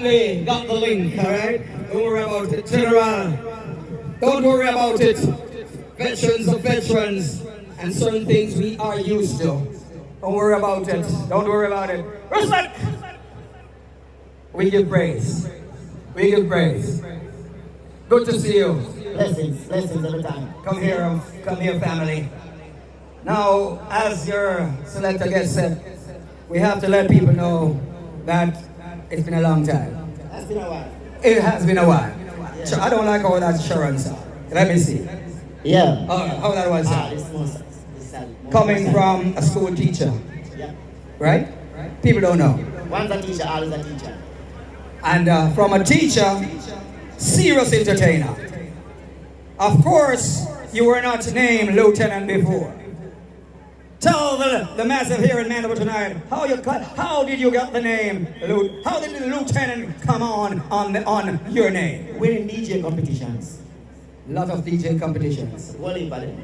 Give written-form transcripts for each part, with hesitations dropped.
definitely got the link, alright? Don't worry about it. General, don't worry about it. Veterans of veterans and certain things we are used to. Don't worry about it. Don't worry about it. Respect! We give praise. We give praise. Good to see you. Blessings every time. Come here, family. Now, as your selector guest said, we have to let people know that it's been a long time. That's been a while. It has been a while. Yeah. So I don't like all that assurance. Let me see. Yeah. How that was. Coming from a school teacher. Yeah. Right? People don't know. One's a teacher, all is a teacher. And from a teacher, serious entertainer. Of course, you were not named lieutenant before. Tell the massive here in Mandeville tonight, how did you get the name? How did the lieutenant come on your name? Winning DJ competitions. Lot of DJ competitions. What about it?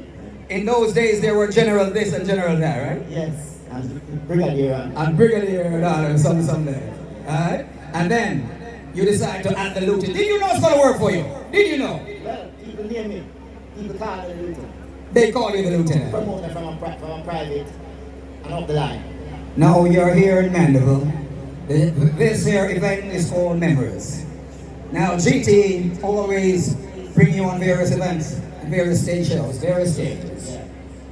In those days, there were general this and general that, right? Yes. And brigadier. And brigadier and someday. Alright? And then you decide to add the lieutenant. Did you know it's going to work for you? Did you know? Well, people near me. People call me the lieutenant. They call you the lieutenant. Promote me from a private and up the line. Now you're here in Mandeville. This here event is called Memories. Now GT always bring you on various events, various stage shows, various stages.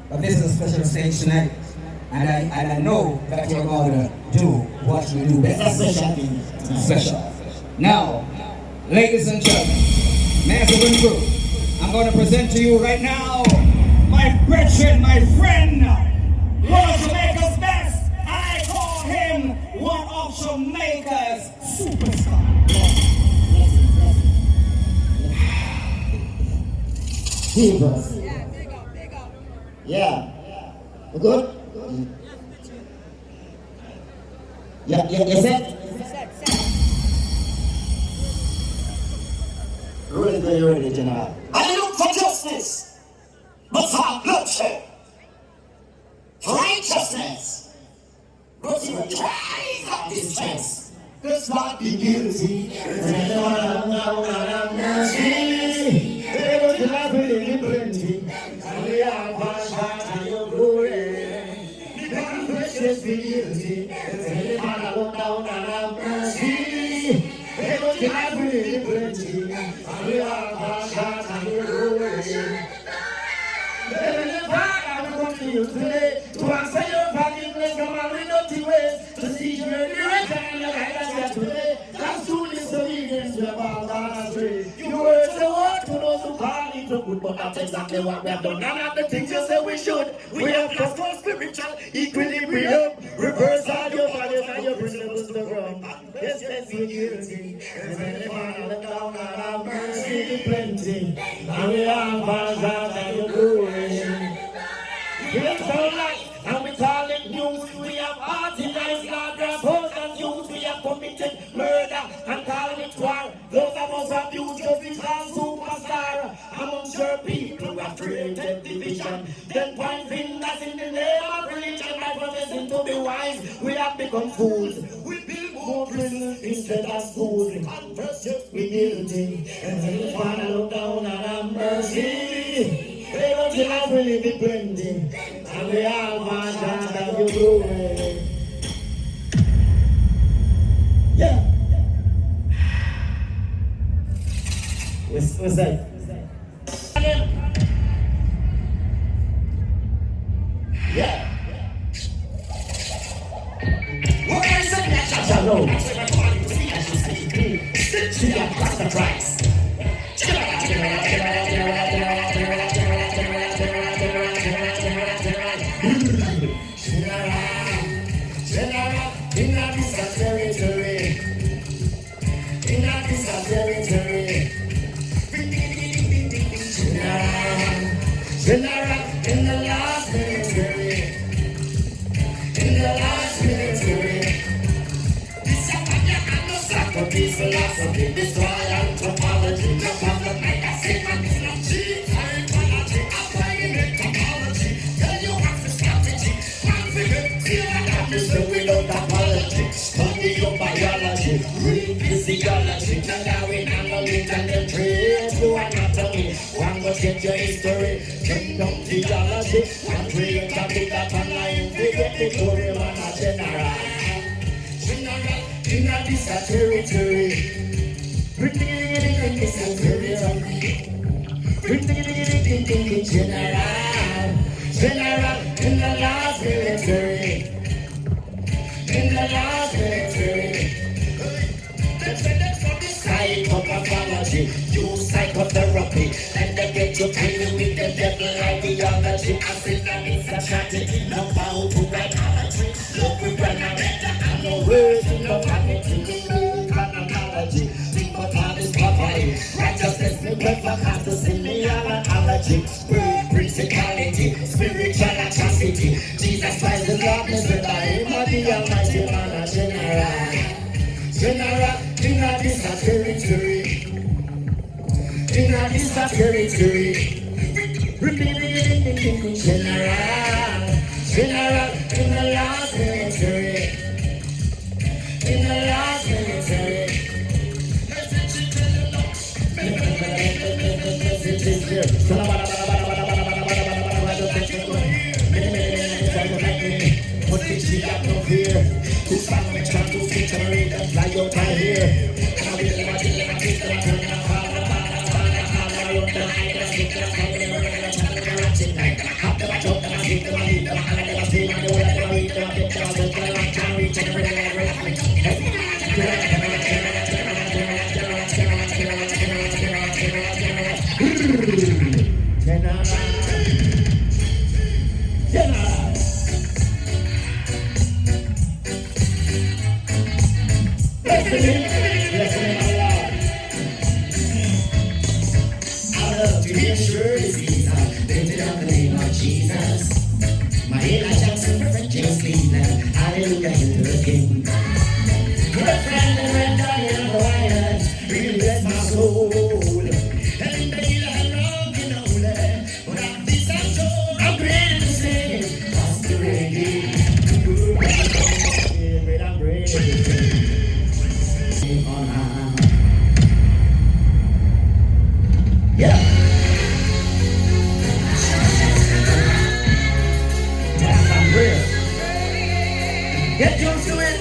But this is a special stage tonight. And I know that you're going to do what you do best. Special. Now, ladies and gentlemen, massive and crew, I'm going to present to you right now my brethren, my friend, one of Jamaica's best. I call him one of Jamaica's superstars. Jesus. Yeah, big up. Yeah. You good? Yeah, you set? Set. Ready, General. I look for justice, but for bloodshed. For righteousness, but you rise up distress. Let's not be guilty. Plenty, and we are passionate and your glory. Because precious be guilty, and say the man alone down and have mercy. Because you have really plenty, and we are passionate and your glory. Heavenly Father, we come to you today to answer your forgiveness from our dirty ways, to see your direction and your guidance today. That's true disobedience, we have all gone astray. You were the word to those who call it to good, but that's exactly what we have done. None of the things you say we should. We have lost our spiritual equilibrium. Reverse all your values and your principles to the ground. Yes, we're guilty. And when the man let down and have mercy plenty, and we are passionate and your glory. We have found life and we call it news. We have articized God, rapport and news. We have committed murder and call it war. Those of us abused just because superstar. Amongst your people we have created division. Then point fingers in the name of religion by professing to be wise. We have become fools. We build more prisons instead of schools. We guilty and then the Father look down and have mercy. They don't till I really be plenty, and we all want to have your glory. Yeah. What's that? Yeah. What is it that I know? Stitchie across the tracks. General in the last military. This is what you have no sacrifice philosophy. Destroy anthropology. No problem, like I say, man, it's not cheap. Psychology, applying it technology. Tell you what's the strategy. Confident, feel like I'm just without apology. Study your biology. Read this physiology. And now we can go look and them praise you anatomy. One go check your history, bring down theology. One create a big up online, we get the glory man a general. General, in a this a territory. Bring this a territory. Bring general. General, in the last military. In the last military. Psychopharmacology, use psychotherapy, and they get you paid with the devil ideology. I said that it's a tragedy, no bow to idolatry. Look, we run a better, and no words in the vanity. Analogy, think about all this property. Righteousness, me prefer cause to see me analogy. Principality, spiritual atrocity. Jesus Christ, the Lord, Mr. Him, the Almighty Man, a general. General, in a this a territory. In a this a territory. General, general, in the last military. In the last military. What did she got no fear? This family trying to see to read and fly out my here. Now we live a turn I love to hear sure disease, lifted up the name of Jesus. My Elijah Jackson, James Cleveland, hallelujah to the King. Good friend and friend, I am the lion, really bless my soul. And the healer and wrong, you know that. But I'm this and so, I'm ready to sing. That's the reggae. I'm ready to sing. Yeah. Yes, I'm real. Get used to it.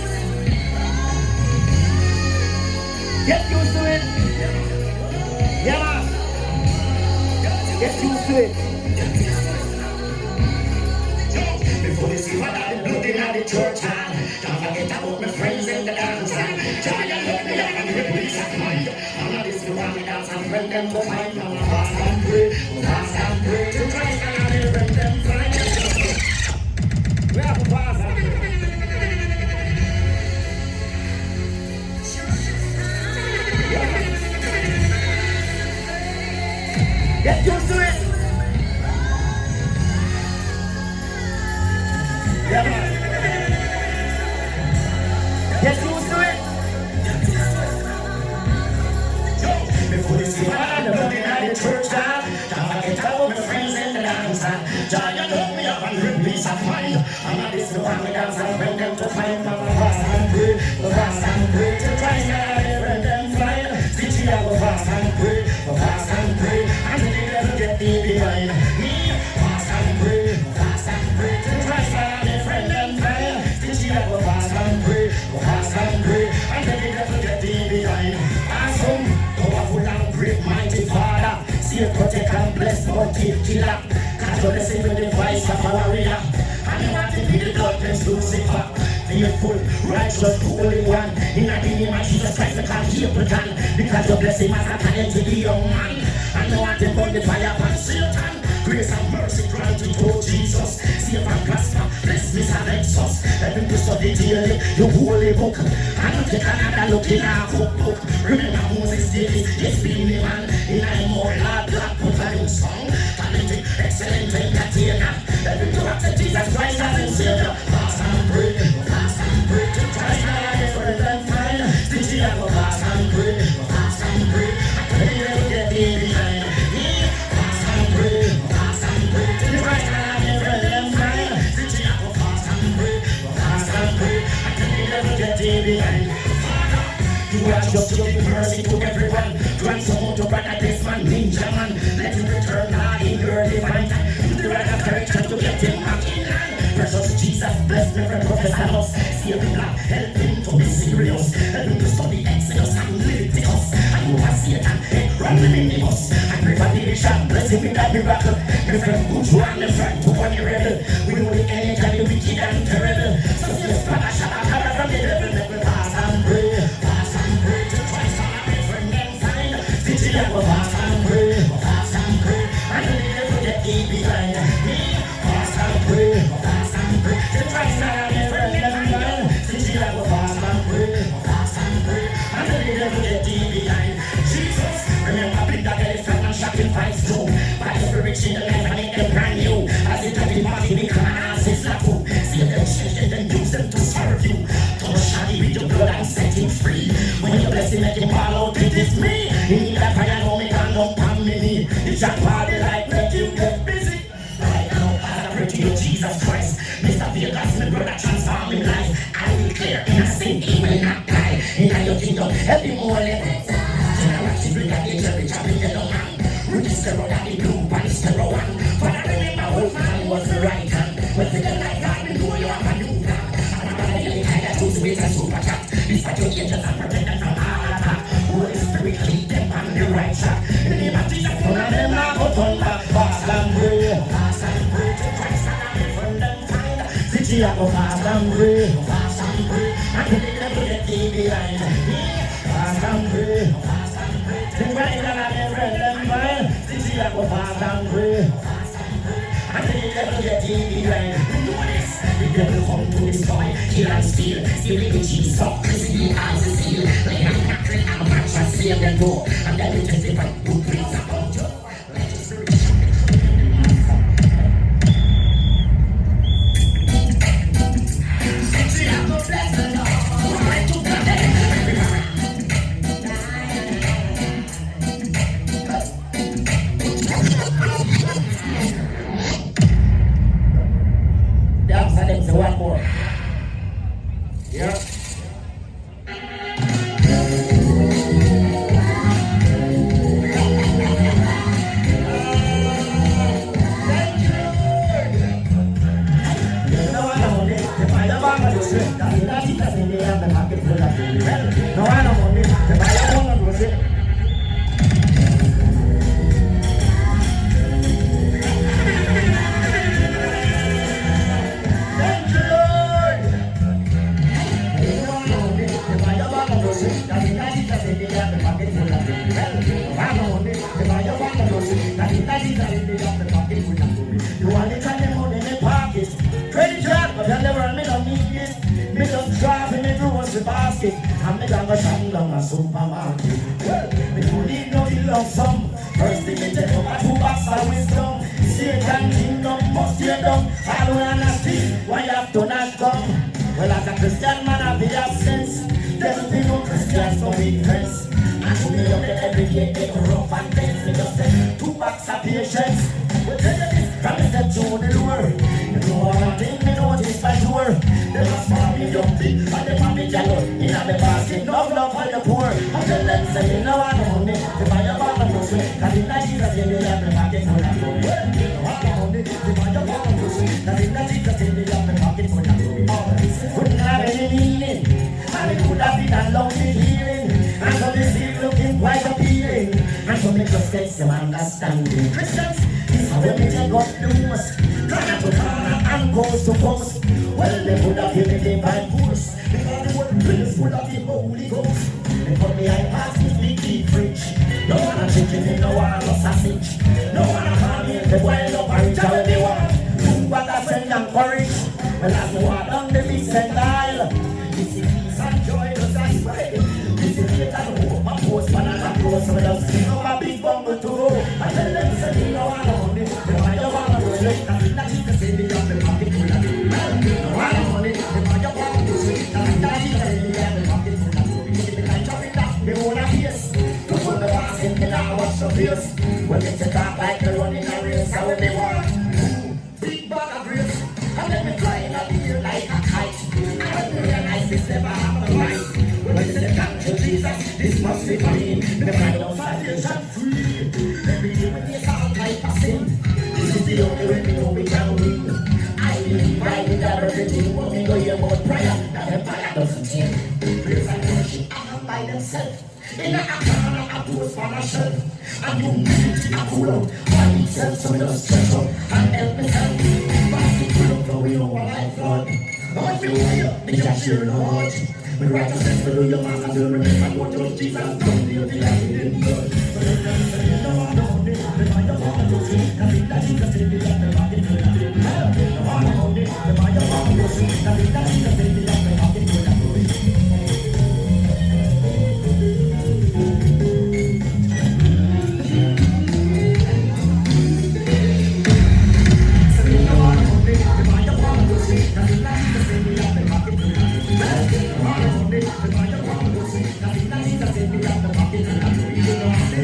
Get used to it. Yeah, man. Get used to it. Before you see what I've been looking at the church hand, don't forget about my friends in the dance stand. Try and look me up and release a mind. I'm not this one to dance and bring them to find. I'm fast and pray to Christ and bring them find. We have to fast and pray. Get used to it. Yeah, man. Get used to it. Before you see what I'm looking at the church now, don't forget about my friends in the dance. Joy and look me up and bring peace of mind. I'm not this one to dance and bring them to find. I'm a fast and pray to Christ and bring them flying. Stitchie, I go fast and pray, and they never get me behind. Me, fast and pray to Christ and bring them flying. Stitchie, I go fast and pray, and they never get me behind. Awesome, powerful and great, mighty Father. Save, protect and bless, motive, Killa. Cause you're the same with the voice of a warrior. And you want to be the God, against Lucifer. Faithful, righteous, holy one. In the name of Jesus Christ, I can't keep it on. Because your blessing as a talent to be young man. And you want to burn the fire upon Satan. Grace and mercy granted to Jesus. Save and prosper, bless me and exhaust. Let me study daily, your holy book. And you take another look in our cookbook. Remember Moses David, yes, Beenie man. In a more black put a new song. Talented, excellent, entertainer. Let me go after Jesus Christ as a Savior. Fast and pray to Christ and bring them fine. Stitchie, I go fast and pray. I can't even get behind. Fast and pray to Christ and bring them fine. Stitchie, I go fast and pray. I can't even get behind. Father, you are just your showing mercy to everyone. Grant some more to brother this man, ninja man. Let him return hard in your divine time. Use the right of courage to get him back in line. Precious Jesus, bless me for Professor House. Save him up, help him to be serious. Help him to study Exodus and Leviticus. And you have Satan, running in the bus. I pray for the bishop, bless him in that miracle. My friend Bourgeois and the friend to one rebel. We know the enemy can be wicked and terrible. So see the Spanish shut up, from the devil. Let me pass and pray. Pass and pray to Christ and my friend and find. Stitchie, I will pass and pray. Pass and pray. And the devil get me behind me. Pass and pray. Pass and pray to Christ and my friend and find. Stitchie, I will pass and pray. Pass and pray. And the devil get me behind Jesus. Remember, big that elephant and shocking fights too. By the spirit in the life and make them brand new. As it has been party, we can't it's not cool. See them change and then use them to serve you. Touch shiny with your blood and set him free. When you bless him, make him fall out, it is me. You need that fire, no me can no pan me. It's your party like make you get busy. Right now, as I pray to you, Jesus Christ. Mr. Vegas, my brother, transform in life. I will clear in a sin, he will not die. In your kingdom, help him more left. Generosity bring that age every time you get on hand. Rudy's the road that the blue, but it's the road one. But I remember old man was the right hand. When the like God, we know you have a new plan. And I'm going to get tired of those ways and super chat. These are your angels and protect them from all attack. Holy Spirit, lead them on the right track. In the name of Jesus, none of them now go turn back. Fast and pray. Fast and pray to Christ and I'm from them find. Stitchie, I go fast and pray. Fast and pray. And the devil get me behind. Fast and pray. Fast and pray. Then right now I'm from them find. Stitchie, I go fast and pray. And the devil get me behind. You know this. The devil come to destroy, kill and steal. Steal the cheese, so crispy as a seal. Like I'm factory, I'm a match and save them go. And then we testify good things about you. Let your spirit Stitchie, I'm the blessed Lord. Right to the day. So one more. Yeah. You want to tell them money in the pocket. Credit card, but I never me don't need it. Me just drive in the grocery basket. And me gonna shop down a supermarket. Well, me don't need no lump sum. First thing me take up a 2 box of wisdom. Satan kingdom must tear down. All we on the street, why you have to knock down? Well, as a Christian man, I be have sense. There's no Christians, no big friends. And to me, every day, they go rough and tense. Me just say 2 box of patience. We tell you this, from the step to the door. You know one thing, me notice by sure. They must want me jumping, and they want me jello. In the basket, no love for the poor. I tell them, say, you know I know me. If I have a no sweat, cause in Jesus, they have the pocket full of gold. You know I know me. If I have a no sweat, cause in Jesus, they have the pocket full of gold. Wouldn't have any meaning, and it could have been a lonely healing. And so they see looking quite appealing. And so make us get some understanding. Christians, this is how we take up the most. Corner to corner and coast to coast. Well, they would have given the divine force. Because the word prince would have the Holy Ghost. They put me high past the big deep fridge. No one a chicken in, no one a sausage. No one a ham in, the boil up and reach out the one. Who got a send and courage. Well, as we walk down the big center aisle, this is peace and joy, because I spread. This is faith and hope, a post, banana post. So just sing up a big bumble too. I tell them, say, you know I know me. They might have one of those late, and it's not just the same, they have the pocket full of it. No, I know me. They might have one of those late, and it's not just the same, they have the pocket full of it. They might chop it up, they won't have face. To put the box in, they now watch the face. When they take off like they're running a race, how they want. Big bag of grapes. And let me fly in the air like a kite. I realize this never happened right. When we say thank you, Jesus, this must discipline. The kind of foundation free. Every day when there's all type of sin. This is the only way we know we can win. I believe I did everything when we go here about prayer. That the fire doesn't change. Praise and worship are by themselves. In a corner, I pose for myself. And you need to pull out by itself, so we don't stretch out and help myself. Pass it pull up, so we know what I thought. But we will, we can share the heart. We righteousness will do your master to remember what your Jesus done. The other that he didn't do. But if there's something no one on it, then I don't want to see. Nothing that Jesus did, we got the rocket to that. No one on it, then I don't want to see. Nothing that Jesus did, we got the rocket to that.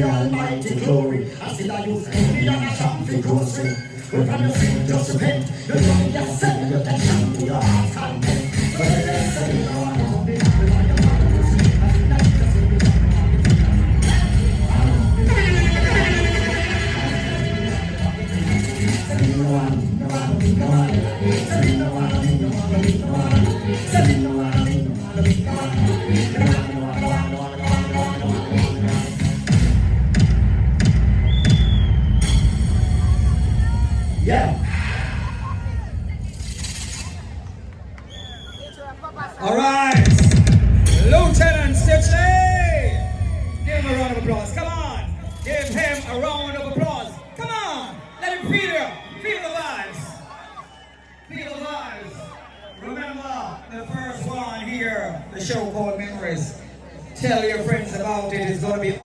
Almighty glory, I see that you me on a something grocery. But when you sin, just repent. You're doing yourself, you can come to your heart's content. But there's something no one on it. Yeah. All right, Lieutenant Stitchie. Give him a round of applause. Come on. Give him a round of applause. Come on. Let him feel it. Feel the vibes. Feel the vibes. Remember the first one here, the show called Memories. Tell your friends about it. It's going to be